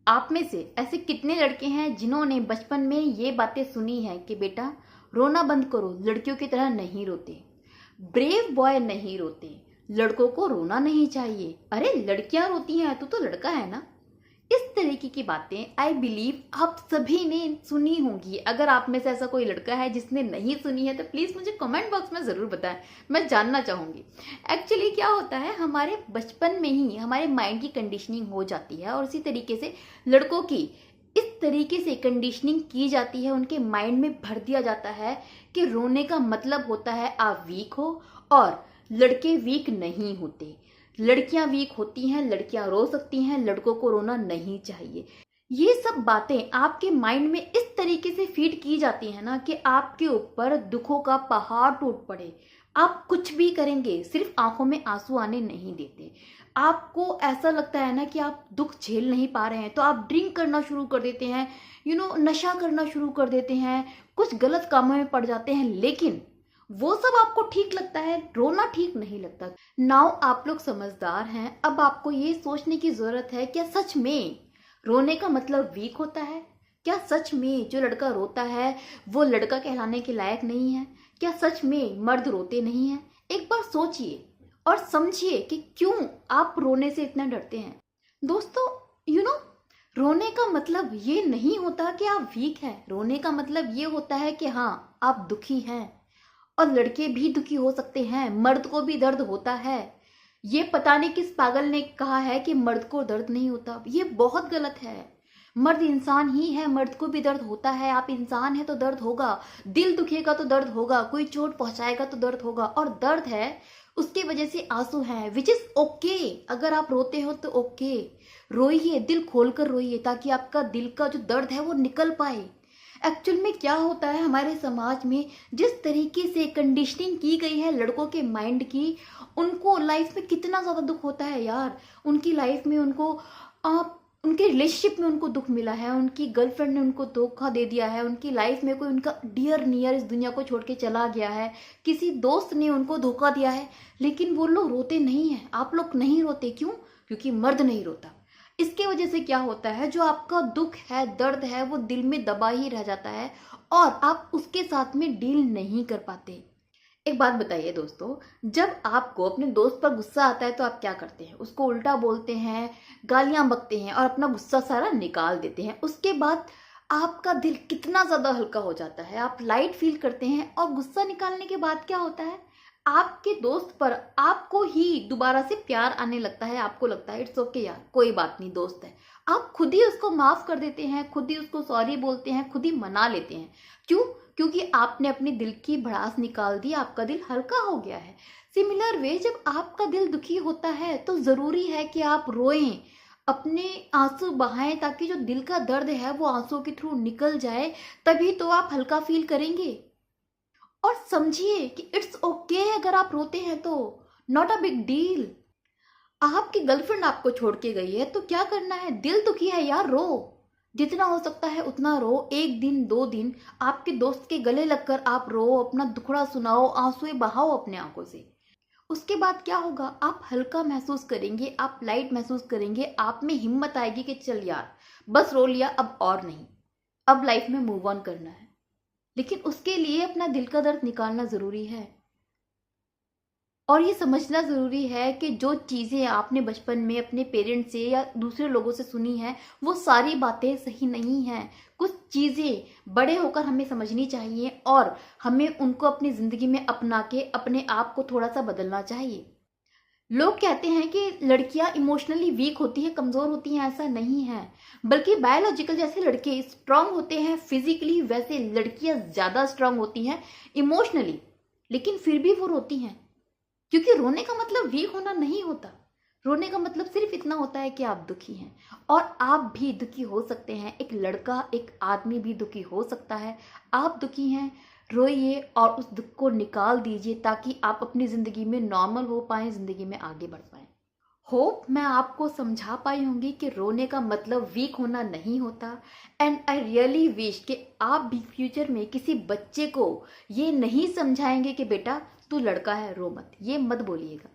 आप में से ऐसे कितने लड़के हैं जिन्होंने बचपन में ये बातें सुनी हैं कि बेटा रोना बंद करो, लड़कियों की तरह नहीं रोते, ब्रेव बॉय नहीं रोते, लड़कों को रोना नहीं चाहिए, अरे लड़कियां रोती हैं, तू तो लड़का है ना। इस तरीके की बातें आई बिलीव आप सभी ने सुनी होंगी। अगर आप में से ऐसा कोई लड़का है जिसने नहीं सुनी है तो प्लीज़ मुझे कमेंट बॉक्स में ज़रूर बताएं, मैं जानना चाहूँगी। एक्चुअली क्या होता है, हमारे बचपन में ही हमारे माइंड की कंडीशनिंग हो जाती है और इसी तरीके से लड़कों की इस तरीके से कंडीशनिंग की जाती है, उनके माइंड में भर दिया जाता है कि रोने का मतलब होता है आप वीक हो और लड़के वीक नहीं होते। लड़कियां वीक होती हैं, लड़कियां रो सकती हैं, लड़कों को रोना नहीं चाहिए। ये सब बातें आपके माइंड में इस तरीके से फीड की जाती हैं ना कि आपके ऊपर दुखों का पहाड़ टूट पड़े। आप कुछ भी करेंगे, सिर्फ आंखों में आंसू आने नहीं देते। आपको ऐसा लगता है ना कि आप दुख झेल नहीं पा रहे हैं तो आप ड्रिंक करना शुरू कर देते हैं, नशा करना शुरू कर देते हैं, कुछ गलत कामों में पड़ जाते हैं। लेकिन वो सब आपको ठीक लगता है, रोना ठीक नहीं लगता। नाउ आप लोग समझदार हैं, अब आपको ये सोचने की जरूरत है, क्या सच में रोने का मतलब वीक होता है? क्या सच में जो लड़का रोता है वो लड़का कहलाने के लायक नहीं है? क्या सच में मर्द रोते नहीं हैं? एक बार सोचिए और समझिए कि क्यों आप रोने से इतना डरते हैं। दोस्तों, यू नो रोने का मतलब ये नहीं होता कि आप वीक हैं। रोने का मतलब ये होता है कि हाँ, आप दुखी हैं। और लड़के भी दुखी हो सकते हैं, मर्द को भी दर्द होता है। ये पता नहीं किस पागल ने कहा है कि मर्द को दर्द नहीं होता, ये बहुत गलत है। मर्द इंसान ही है, मर्द को भी दर्द होता है। आप इंसान है तो दर्द होगा, दिल दुखेगा तो दर्द होगा, कोई चोट पहुंचाएगा तो दर्द होगा। और दर्द है उसकी वजह से आंसू है, विच इज ओके। अगर आप रोते हो तो ओके, रोइए, दिल खोलकर रोइए ताकि आपका दिल का जो दर्द है वो निकल पाए। एक्चुअल में क्या होता है, हमारे समाज में जिस तरीके से कंडीशनिंग की गई है लड़कों के माइंड की, उनको लाइफ में कितना ज़्यादा दुख होता है यार। उनकी लाइफ में उनके रिलेशनशिप में उनको दुख मिला है, उनकी गर्लफ्रेंड ने उनको धोखा दे दिया है, उनकी लाइफ में कोई उनका डियर नियर इस दुनिया को छोड़ के चला गया है, किसी दोस्त ने उनको धोखा दिया है। लेकिन वो लोग रोते नहीं हैं, आप लोग नहीं रोते, क्यों? क्योंकि मर्द नहीं रोता। इसके वजह से क्या होता है, जो आपका दुख है, दर्द है, वो दिल में दबा ही रह जाता है और आप उसके साथ में डील नहीं कर पाते। एक बात बताइए दोस्तों, जब आपको अपने दोस्त पर गुस्सा आता है तो आप क्या करते हैं? उसको उल्टा बोलते हैं, गालियां बकते हैं और अपना गुस्सा सारा निकाल देते हैं। उसके बाद आपका दिल कितना ज्यादा हल्का हो जाता है, आप लाइट फील करते हैं। और गुस्सा निकालने के बाद क्या होता है, आपके दोस्त पर आपको ही दोबारा से प्यार आने लगता है। आपको लगता है इट्स ओके यार, कोई बात नहीं, दोस्त है। आप खुद ही उसको माफ कर देते हैं, खुद ही उसको सॉरी बोलते हैं, खुद ही मना लेते हैं। क्यों? क्योंकि आपने अपने दिल की भड़ास निकाल दी, आपका दिल हल्का हो गया है। सिमिलर वे, जब आपका दिल दुखी होता है तो जरूरी है कि आप रोएं, अपने आंसू बहाएं ताकि जो दिल का दर्द है वो आंसुओं के थ्रू निकल जाए। तभी तो आप हल्का फील करेंगे। और समझिए कि इट्स ओके अगर आप रोते हैं तो, नॉट अ बिग डील। आपकी गर्लफ्रेंड आपको छोड़ के गई है तो क्या करना है, दिल दुखी है यार, रो, जितना हो सकता है उतना रो। एक दिन, 2 दिन आपके दोस्त के गले लगकर आप रो, अपना दुखड़ा सुनाओ, आंसुएं बहाओ अपने आंखों से। उसके बाद क्या होगा, आप हल्का महसूस करेंगे, आप लाइट महसूस करेंगे, आप में हिम्मत आएगी कि चल यार, बस रो लिया, अब और नहीं, अब लाइफ में मूव ऑन करना है। लेकिन उसके लिए अपना दिल का दर्द निकालना जरूरी है। और ये समझना जरूरी है कि जो चीजें आपने बचपन में अपने पेरेंट्स से या दूसरे लोगों से सुनी है, वो सारी बातें सही नहीं हैं। कुछ चीजें बड़े होकर हमें समझनी चाहिए और हमें उनको अपनी जिंदगी में अपना के अपने आप को थोड़ा सा बदलना चाहिए। लोग कहते हैं कि लड़कियां इमोशनली वीक होती है, कमजोर होती हैं, ऐसा नहीं है। बल्कि बायोलॉजिकल जैसे लड़के स्ट्रांग होते हैं फिजिकली, वैसे लड़कियां ज्यादा स्ट्रांग होती हैं इमोशनली। लेकिन फिर भी वो रोती हैं, क्योंकि रोने का मतलब वीक होना नहीं होता। रोने का मतलब सिर्फ इतना होता है कि आप दुखी हैं। और आप भी दुखी हो सकते हैं, एक लड़का, एक आदमी भी दुखी हो सकता है। आप दुखी हैं, रोइए और उस दुख को निकाल दीजिए ताकि आप अपनी ज़िंदगी में नॉर्मल हो पाएं, ज़िंदगी में आगे बढ़ पाएं। होप मैं आपको समझा पाई होंगी कि रोने का मतलब वीक होना नहीं होता। एंड आई रियली विश कि आप भी फ्यूचर में किसी बच्चे को ये नहीं समझाएंगे कि बेटा तू लड़का है, रो मत, ये मत बोलिएगा।